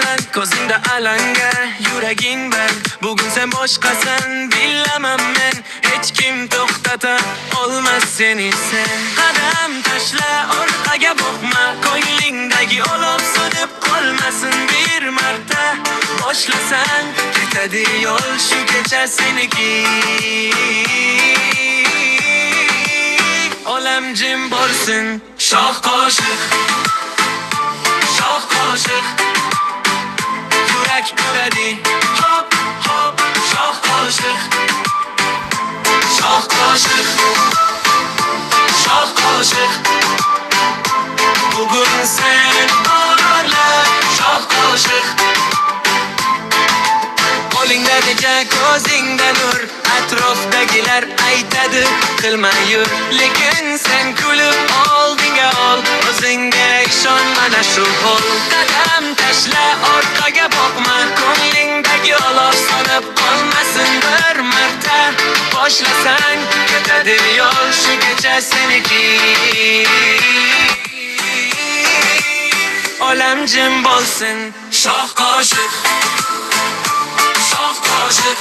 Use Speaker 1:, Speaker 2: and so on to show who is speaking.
Speaker 1: baland, ko'zingda alanga, yuraging band. Bugun sen boshqasan, bilaman men. Hech kim to'xtata olmas seni sen. Qadam tashla, orqaga boqma, ko'nglingdagi olov so'nib qolmasin bir marta. Boshlasang, ketadi yo'l, shu kecha seniki. Olam jim bo'lsin, shoh qoshiq, shoh qoshiq. Yurak uradi, hop hop, shoh qoshiq, shoh qoshiq, shoh qoshiq. Bugun sen orla, shoh qoshiq. Qo'lingda necha, ko'zingda nur, atrofdagilar aytadi qilma yur. Lekin sen kulib oldinga ol, o'zingga ishon, mana shu qo'l. Qadam tashla, orqaga boqma, ko'nglingdagi olov so'nib qolmasin bir marta. Boshlasang, ketadi yo'l, shu kecha seniki. Olam jim bo'lsin, shoh qoshiq, shoh qoshiq.